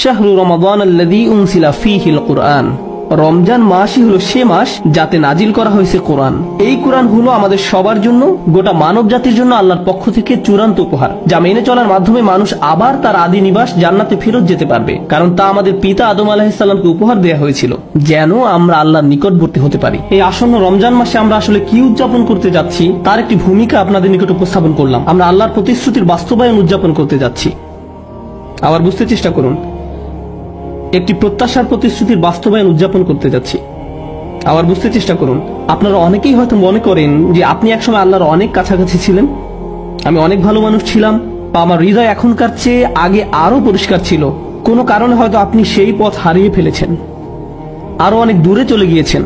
শাহরু রমাদানাল্লাযী উনজিলা ফীহিল কুরআন, রমজান মাসই হলো সে মাস যাতে নাজিল করা হয়েছে কোরআন। এই কোরআন হলো আমাদের সবার জন্য, গোটা মানব জাতির জন্য আল্লাহর পক্ষ থেকে চূড়ান্ত উপহার, যা মেনে চলার মাধ্যমে মানুষ আবার তার আদি নিবাস জান্নাতে ফেরত যেতে পারবে। কারণ তা আমাদের পিতা আদম আলাইহিস সালামকে উপহার দেওয়া হয়েছিল যেন আমরা আল্লাহর নিকটবর্তী হতে পারি। এই আসন্ন রমজান মাসে আমরা আসলে কি উদযাপন করতে যাচ্ছি তার একটি ভূমিকা আপনাদের নিকট উপস্থাপন করলাম। আমরা আল্লাহর প্রতিশ্রুতির বাস্তবায়ন উদযাপন করতে যাচ্ছি। আবার বুঝতে চেষ্টা করুন, একটি প্রত্যাশার প্রতিশ্রুতির বাস্তবায়ন উদযাপন করতে যাচ্ছি। আবার বুঝতে চেষ্টা করুন, আপনারা অনেকেই হয়তো মনে করেন যে আপনি একসময় আল্লাহর অনেক কাছাকাছি ছিলেন, আমি অনেক ভালো মানুষ ছিলাম, বা আমার হৃদয় এখনকার চেয়ে আগে আরো পরিষ্কার ছিল। কোনো কারণে হয়তো আপনি সেই পথ হারিয়ে ফেলেছেন, আরো অনেক দূরে চলে গিয়েছেন।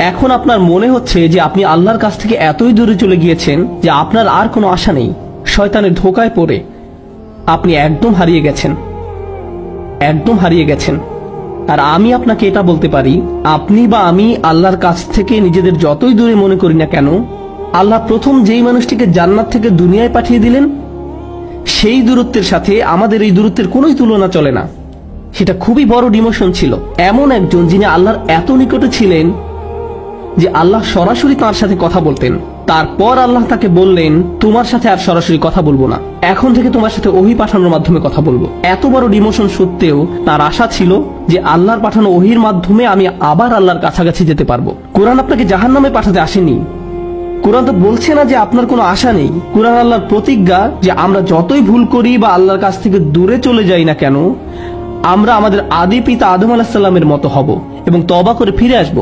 এখন আপনার মনে হচ্ছে যে আপনি আল্লাহর কাছ থেকে এতই দূরে চলে গিয়েছেন যে আপনার আর কোনো আশা নেই। শয়তানের ধোঁকায় পড়ে আপনি একদম হারিয়ে গেছেন, একদম হারিয়ে গেছেন। আর আমি আপনাকে এটা বলতে পারি, আপনি বা আমি আল্লাহর কাছ থেকে নিজেদের যতই দূরে মনে করি না কেন, আল্লাহ প্রথম যেই মানুষটিকে জান্নাত থেকে দুনিয়ায় পাঠিয়ে দিলেন, সেই দূরত্বের সাথে আমাদের এই দূরত্বের কোনোই তুলনা চলে না। সেটা খুবই বড় ডিমোশন ছিল। এমন একজন যিনি আল্লাহর এত নিকটে ছিলেন যে আল্লাহ সরাসরি তার সাথে কথা বলতেন। তারপর আল্লাহ তাকে বললেন, তোমার সাথে আর সরাসরি কথা বলবো না, এখন থেকে তোমার সাথে ওহী পাঠানোর মাধ্যমে কথা বলবো। এত বড় ডিমোশন সত্ত্বেও তার আশা ছিল যে আল্লাহর পাঠানো ওহীর মাধ্যমে আমি আবার আল্লাহর কাছাকাছি যেতে পারবো। কোরআন আপনাকে জাহান্নামে পাঠাতে আসেনি। কোরআন তো বলছে না যে আপনার কোনো আশা নেই। কোরআন আল্লাহর প্রতিজ্ঞা যে আমরা যতই ভুল করি বা আল্লাহর কাছ থেকে দূরে চলে যাই না কেন, আমরা আমাদের আদি পিতা আদম আলাইহিস সালামের মতো হব এবং তওবা করে ফিরে আসব।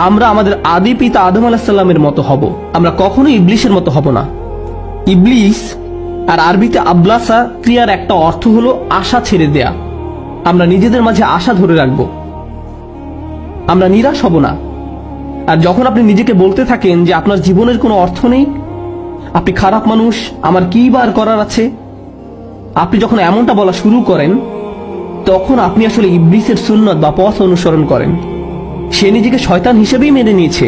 আমরা আমাদের আদি পিতা আদম আলাইহিস সালামের মতো হব, আমরা কখনোই ইবলিসের মতো হব না। ইবলিস আর আরবিতে আবলাসা ক্রিয়ার একটা অর্থ হলো আশা ছেড়ে দেয়া। আমরা নিজেদের মাঝে আশা ধরে রাখব, আমরা নিরাশ হব না। আর যখন আপনি নিজেকে বলতে থাকেন যে আপনার জীবনের কোনো অর্থ নেই, আপনি খারাপ মানুষ, আমার কি বার করার আছে, আপনি যখন এমনটা বলা শুরু করেন, তখন আপনি আসলে ইবলিসের সুন্নত বা পথ অনুসরণ করেন। সে নিজেকে শয়তান হিসেবেই মেনে নিয়েছে,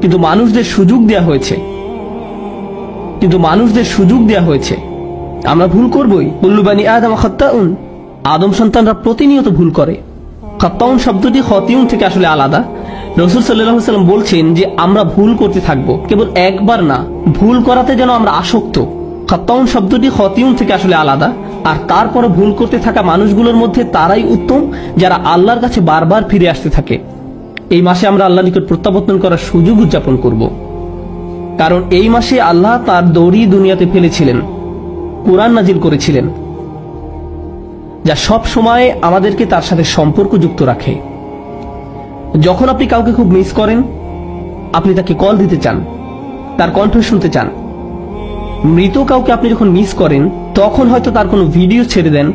কিন্তু মানুষদের সুযোগ দেয়া হয়েছে। আমরা ভুল করবই। কুল্লু বানি আদম খাত্তাউন, আদম সন্তানরা প্রতিনিয়ত ভুল করে। খাত্তাউন শব্দটি খতিউন থেকে আসলে আলাদা। রাসূল সাল্লাল্লাহু আলাইহি ওয়াসাল্লাম বলছেন যে আমরা ভুল করতে থাকবো, কেবল একবার না, ভুল করাতে যেন আমরা আসক্ত। খাত্তাউন শব্দটি খতিউন থেকে আসলে আলাদা। আর তারপরে ভুল করতে থাকা মানুষগুলোর মধ্যে তারাই উত্তম যারা আল্লাহর কাছে বারবার ফিরে আসতে থাকে। এই মাসে আমরা আল্লাহর নিকট প্রত্যাবর্তন করার সুযোগ উদযাপন করব, কারণ এই মাসে আল্লাহ তার দড়ি দুনিয়াতে ফেলেছিলেন, কোরআন নাজিল করেছিলেন, যা সব সময় আমাদেরকে তার সাথে সম্পর্ক যুক্ত রাখে। যখন আপনি কাউকে খুব মিস করেন, আপনি তাকে কল দিতে চান, তার কণ্ঠ শুনতে চান। মৃত কাউকে আপনি যখন মিস করেন, তখন হয়তো তার কোনো ভিডিও ছেড়ে দেন,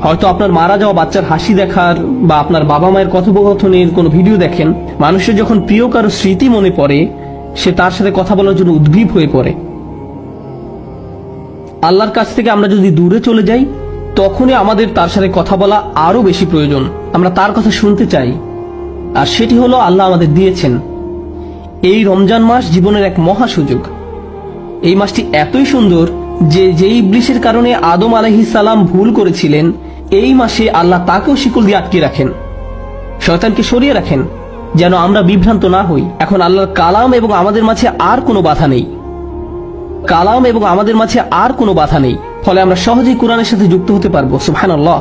হয়তো আপনার মারা যাওয়া বাচ্চার হাসি দেখার বা আপনার বাবা মায়ের কথোপকথনের কোনো ভিডিও দেখেন। মানুষের যখন প্রিয় কারো স্মৃতি মনে পড়ে, সে তার সাথে কথা বলার জন্য উদ্গ্রীব হয়ে পড়ে। আল্লাহর কাছ থেকে আমরা যদি দূরে চলে যাই, তখনই আমাদের তার সাথে কথা বলা আরো বেশি প্রয়োজন। আমরা তার কথা শুনতে চাই, আর সেটি হলো আল্লাহ আমাদের দিয়েছেন। এই রমজান মাস জীবনের এক মহা সুযোগ। এই মাসটি এতই সুন্দর যে যেই ইবলিসের কারণে আদম আলাইহিস সালাম ভুল করেছিলেন, এই মাসে আল্লাহ তাকেও শিকল দিয়ে আটকে রাখেন, শয়তানকে সরিয়ে রাখেন, যেন আমরা বিভ্রান্ত না হই। এখন আল্লাহর কালাম এবং আমাদের মাঝে আর কোনো বাধা নেই, ফলে আমরা সহজেই কোরআনের সাথে যুক্ত হতে পারবো। সুবহানাল্লাহ।